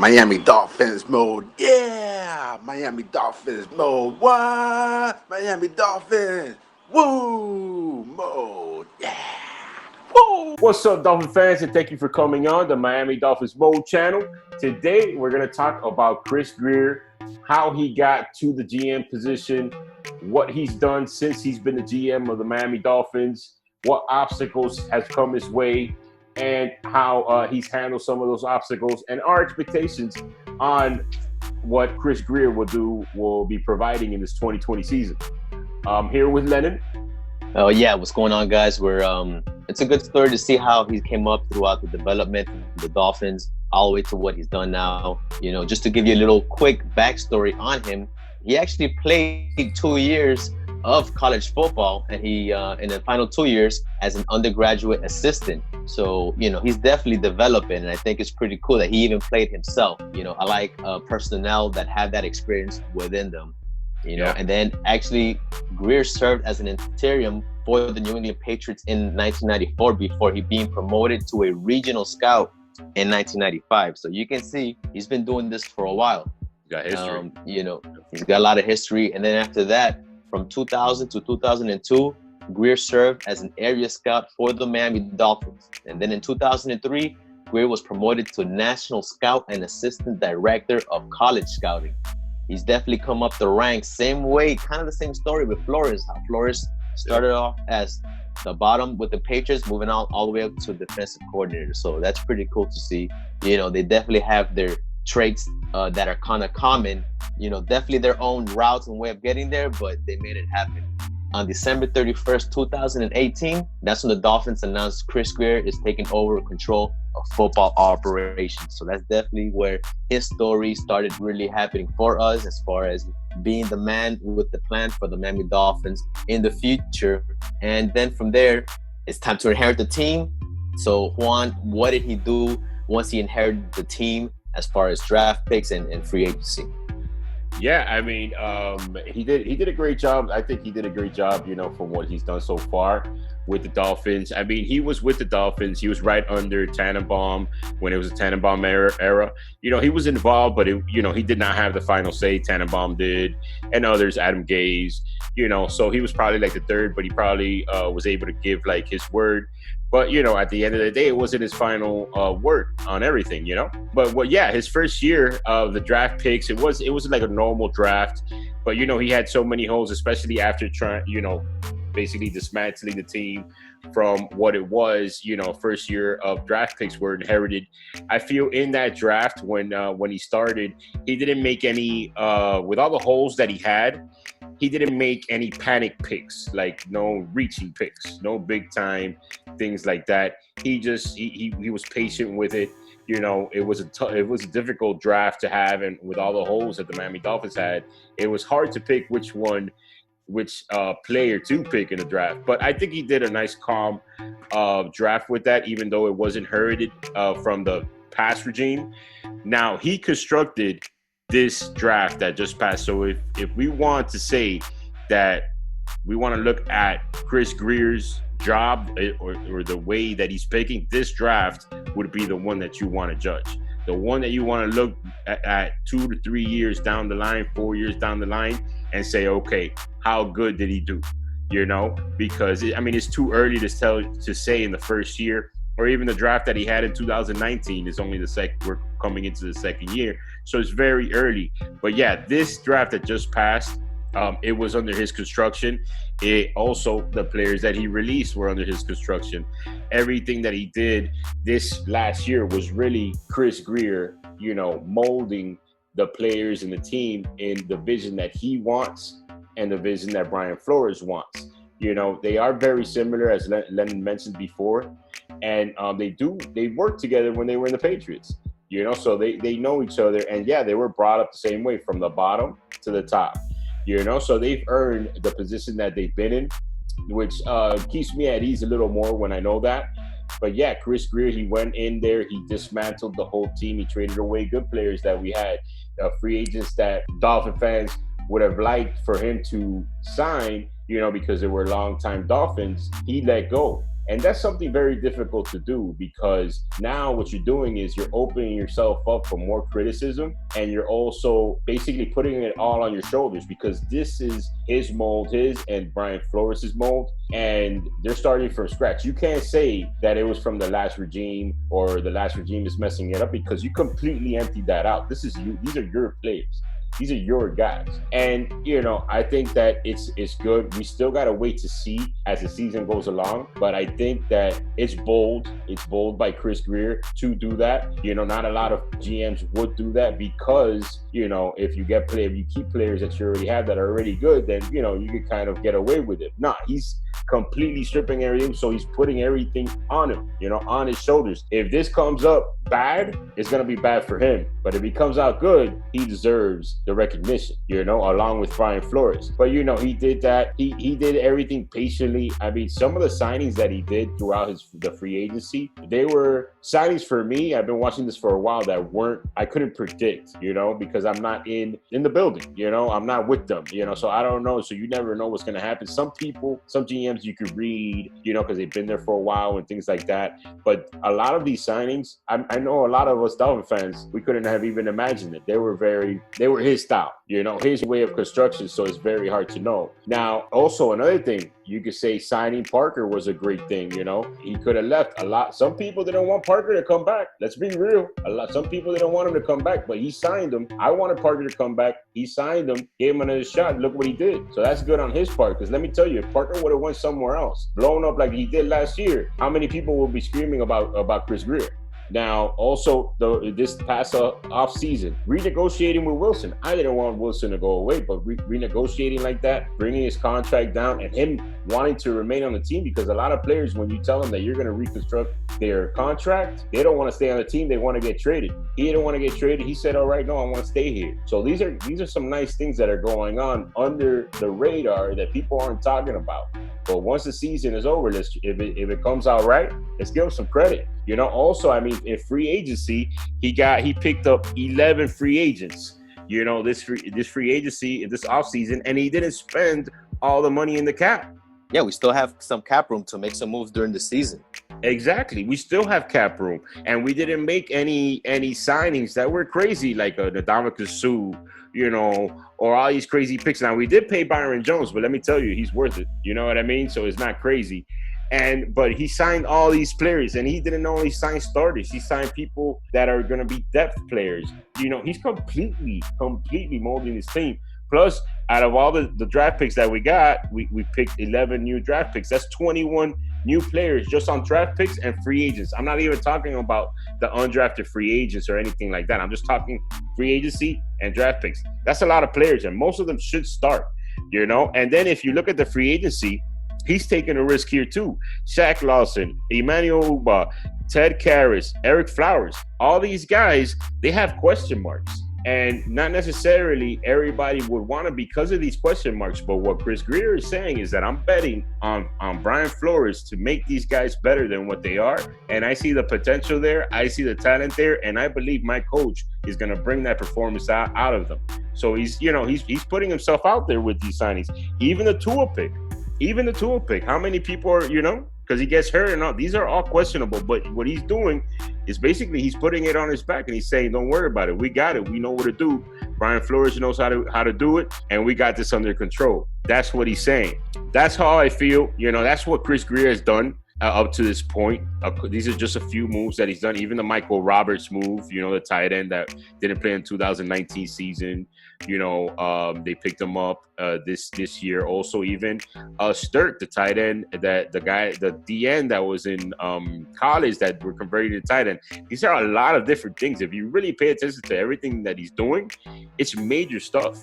Miami Dolphins mode. Yeah, Miami Dolphins mode. What? Miami Dolphins. Woo mode. Yeah. Woo. What's up, Dolphin fans, and thank you for coming on the Miami Dolphins Mode channel. Today, we're going to talk about Chris Grier, how he got to the GM position, what he's done since he's been the GM of the Miami Dolphins, what obstacles has come his way, and how he's handled some of those obstacles, and our expectations on what Chris Grier will be providing in this 2020 season. Here with Lennon. Oh yeah, what's going on, guys? It's a good story to see how he came up throughout the development of the Dolphins, all the way to what he's done now. You know, just to give you a little quick backstory on him, he actually played 2 years of college football, and he in the final 2 years as an undergraduate assistant. So, you know, he's definitely developing, and I think it's pretty cool that he even played himself. You know, I like personnel that have that experience within them. You know, and then actually Grier served as an interim for the New England Patriots in 1994 before he being promoted to a regional scout in 1995. So you can see he's been doing this for a while. Got history. You know, he's got a lot of history. And then after that, from 2000 to 2002, Grier served as an area scout for the Miami Dolphins. And then in 2003, Grier was promoted to National Scout and Assistant Director of College Scouting. He's definitely come up the ranks. Same way, kind of the same story with Flores. How Flores started off as the bottom with the Patriots, moving on all the way up to defensive coordinator. So that's pretty cool to see. You know, they definitely have their traits that are kind of common. You know, definitely their own routes and way of getting there, but they made it happen. On December 31st, 2018, that's when the Dolphins announced Chris Grier is taking over control of football operations. So that's definitely where his story started really happening for us, as far as being the man with the plan for the Miami Dolphins in the future. And then from there, it's time to inherit the team. So Juan, what did he do once he inherited the team as far as draft picks and free agency? Yeah, I mean, he did a great job. I think he did a great job, you know, from what he's done so far with the Dolphins. I mean, he was with the Dolphins. He was right under Tannenbaum when it was a Tannenbaum era. You know, he was involved, but, he did not have the final say. Tannenbaum did, and others, Adam Gase, so he was probably like the third, but he probably was able to give like his word. But, at the end of the day, it wasn't his final word on everything, But, his first year of the draft picks, it was like a normal draft. But, he had so many holes, especially after trying, basically dismantling the team from what it was, first year of draft picks were inherited. I feel in that draft when he started, he didn't make any, with all the holes that he had, he didn't make any panic picks, like no reaching picks, no big time things like that. He just he was patient with it. It was a difficult draft to have, and with all the holes that the Miami Dolphins had, it was hard to pick which player to pick in the draft. But I think he did a nice, calm draft with that, even though it was inherited from the past regime. Now he constructed this draft that just passed. So if we want to say that we want to look at Chris Grier's job or the way that he's picking, this draft would be the one that you want to judge. The one that you want to look at 2 to 3 years down the line, 4 years down the line, and say, okay, how good did he do? Because it's too early to say in the first year, or even the draft that he had in 2019 is only we're coming into the second year. So it's very early. But this draft that just passed, it was under his construction. The players that he released were under his construction. Everything that he did this last year was really Chris Grier, molding the players and the team in the vision that he wants and the vision that Brian Flores wants. They are very similar, as Lennon mentioned before, and they worked together when they were in the Patriots. So they know each other, and they were brought up the same way from the bottom to the top. So they've earned the position that they've been in, which keeps me at ease a little more when I know that. But Chris Grier, he went in there, he dismantled the whole team, he traded away good players that we had, free agents that Dolphin fans would have liked for him to sign, because they were longtime Dolphins. He let go. And that's something very difficult to do, because now what you're doing is you're opening yourself up for more criticism, and you're also basically putting it all on your shoulders, because this is his mold, his and Brian Flores' mold, and they're starting from scratch. You can't say that it was from the last regime or the last regime is messing it up, because you completely emptied that out. These are your players. These are your guys. And, I think that it's good. We still got to wait to see as the season goes along. But I think that it's bold. It's bold by Chris Grier to do that. Not a lot of GMs would do that, because, if you keep players that you already have that are already good, then, you could kind of get away with it. Nah, he's completely stripping everything. So he's putting everything on him, on his shoulders. If this comes up bad, it's going to be bad for him. But if he comes out good, he deserves the recognition, along with Brian Flores. But, he did that. He did everything patiently. I mean, some of the signings that he did throughout the free agency, they were signings for me. I've been watching this for a while that I couldn't predict, because I'm not in the building, I'm not with them, so I don't know. So you never know what's going to happen. Some people, some GMs you could read, because they've been there for a while and things like that. But a lot of these signings, I know a lot of us Dolphin fans, we couldn't have even imagined it. They were his style, his way of construction. So it's very hard to know. Now, also another thing, you could say signing Parker was a great thing. He could have left a lot. Some people didn't want Parker to come back. Let's be real. Some people didn't want him to come back, but he signed him. I wanted Parker to come back. He signed him, gave him another shot. Look what he did. So that's good on his part. Because let me tell you, if Parker would have went somewhere else, blown up like he did last year, how many people will be screaming about Chris Grier? Now, also, this past off-season, renegotiating with Wilson. I didn't want Wilson to go away, but renegotiating like that, bringing his contract down, and him wanting to remain on the team, because a lot of players, when you tell them that you're going to reconstruct their contract, they don't want to stay on the team. They want to get traded. He didn't want to get traded. He said, all right, no, I want to stay here. So these are some nice things that are going on under the radar that people aren't talking about. But once the season is over, if it comes out right, let's give him some credit. Also, I mean, in free agency, he picked up 11 free agents. This free agency in this offseason, and he didn't spend all the money in the cap. Yeah, we still have some cap room to make some moves during the season. Exactly. We still have cap room, and we didn't make any signings that were crazy, like Ndamukong Suh, or all these crazy picks. Now, we did pay Byron Jones, but let me tell you, he's worth it. You know what I mean? So it's not crazy. But he signed all these players, and he didn't only sign starters. He signed people that are going to be depth players. He's completely molding his team. Plus, out of all the draft picks that we got, we picked 11 new draft picks. That's 21 new players just on draft picks and free agents. I'm not even talking about the undrafted free agents or anything like that. I'm just talking free agency and draft picks. That's a lot of players, and most of them should start, And then if you look at the free agency, he's taking a risk here too. Shaq Lawson, Emmanuel Uba, Ted Karras, Eric Flowers. All these guys, they have question marks. And not necessarily everybody would want to because of these question marks. But what Chris Grier is saying is that I'm betting on Brian Flores to make these guys better than what they are. And I see the potential there. I see the talent there. And I believe my coach is going to bring that performance out of them. So he's putting himself out there with these signings. Even the Tua pick. How many people are, because he gets hurt and all. These are all questionable. But what he's doing is basically he's putting it on his back, and he's saying, don't worry about it. We got it. We know what to do. Brian Flores knows how to do it, and we got this under control. That's what he's saying. That's how I feel. That's what Chris Grier has done up to this point. These are just a few moves that he's done. Even the Michael Roberts move, the tight end that didn't play in 2019 season. They picked him up this year. Also, even Sturk, the tight end, the DN that was in college that were converted to tight end. These are a lot of different things. If you really pay attention to everything that he's doing, it's major stuff.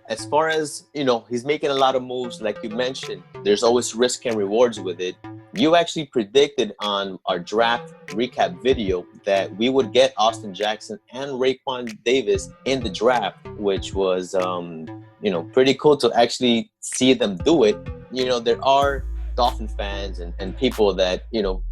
As far as, he's making a lot of moves, like you mentioned, there's always risk and rewards with it. You actually predicted on our draft recap video that we would get Austin Jackson and Raekwon Davis in the draft, which was, pretty cool to actually see them do it. There are Dolphin fans and people that,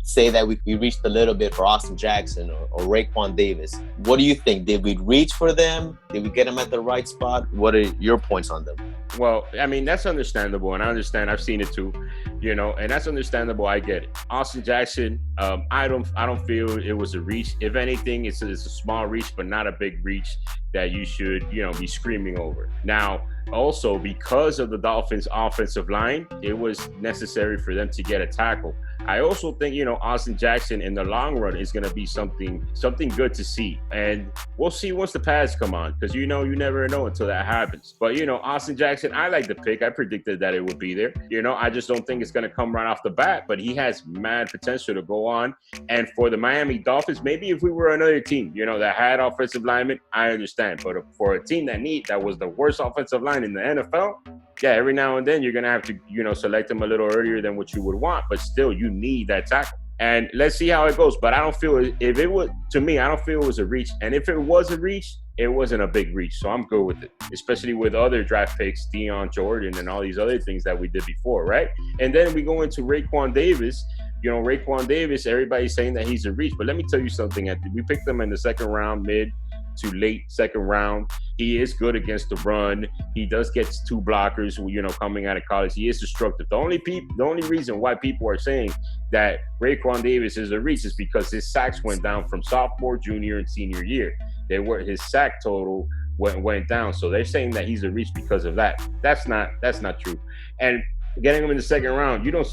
say that we reached a little bit for Austin Jackson or Raekwon Davis. What do you think? Did we reach for them? Did we get them at the right spot? What are your points on them? Well, I mean, that's understandable, and I understand. I've seen it too. you know, and that's understandable. I get it. Austin Jackson, I don't feel it was a reach. If anything, it's a small reach, but not a big reach that you should, you know, be screaming over. Now, also because of the Dolphins' offensive line, it was necessary for them to get a tackle. I also think, you know, Austin Jackson in the long run is going to be something good to see. And we'll see once the pads come on, because, you know, you never know until that happens. But, you know, Austin Jackson, I like the pick. I predicted that it would be there. You know, I just don't think it's going to come right off the bat, but he has mad potential to go on. And for the Miami Dolphins, maybe if we were another team, you know, that had offensive linemen, I understand. But for a team that was the worst offensive line in the NFL, yeah, every now and then you're going to have to, you know, select them a little earlier than what you would want, but still you need that tackle. And let's see how it goes. But I don't feel, if it was, to me, I don't feel it was a reach. And if it was a reach, it wasn't a big reach. So I'm good with it, especially with other draft picks, Deion Jordan and all these other things that we did before, right? And then we go into Raekwon Davis. You know, Raekwon Davis, everybody's saying that he's a reach. But let me tell you something. We picked him in the second round, mid to late second round. He is good against the run. He does get 2 blockers, you know, coming out of college. He is destructive. The only reason why people are saying that Raekwon Davis is a reach is because his sacks went down from sophomore, junior, and senior year. His sack total went down. So they're saying that he's a reach because of that. That's not true. And getting him in the second round, you don't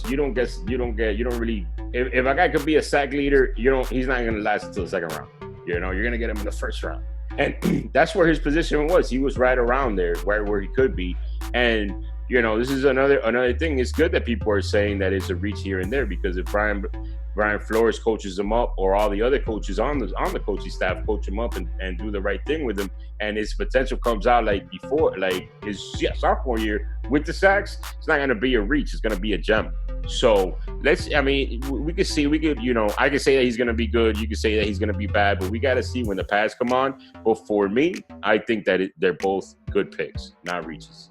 really, if a guy could be a sack leader, he's not going to last until the second round. You know, you're going to get him in the first round. And that's where his position was. He was right around there, right where he could be. And, you know, this is another thing. It's good that people are saying that it's a reach here and there, because if Brian Flores coaches him up, or all the other coaches on the coaching staff coach him up and do the right thing with him, and his potential comes out like before, like his sophomore year with the sacks, it's not going to be a reach. It's going to be a gem. So I could I could say that he's going to be good. You could say that he's going to be bad, but we got to see when the pads come on. But for me, I think that they're both good picks, not reaches.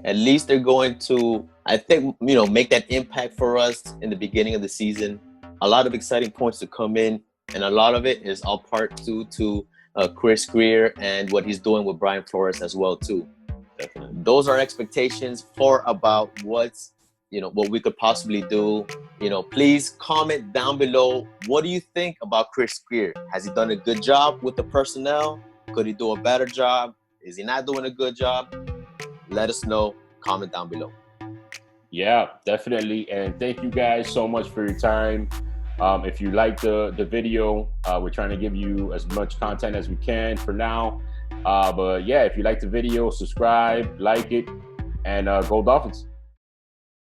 At least they're going to, I think, you know, make that impact for us in the beginning of the season. A lot of exciting points to come in, and a lot of it is all part due to Chris Grier and what he's doing with Brian Flores as well too. Definitely. Those are expectations for about what we could possibly do. You know, please comment down below. What do you think about Chris Grier? Has he done a good job with the personnel? Could he do a better job? Is he not doing a good job? Let us know. Comment down below. Yeah, definitely. And thank you guys so much for your time. If you like the video, we're trying to give you as much content as we can for now. But yeah, if you like the video, subscribe, like it, and go Dolphins.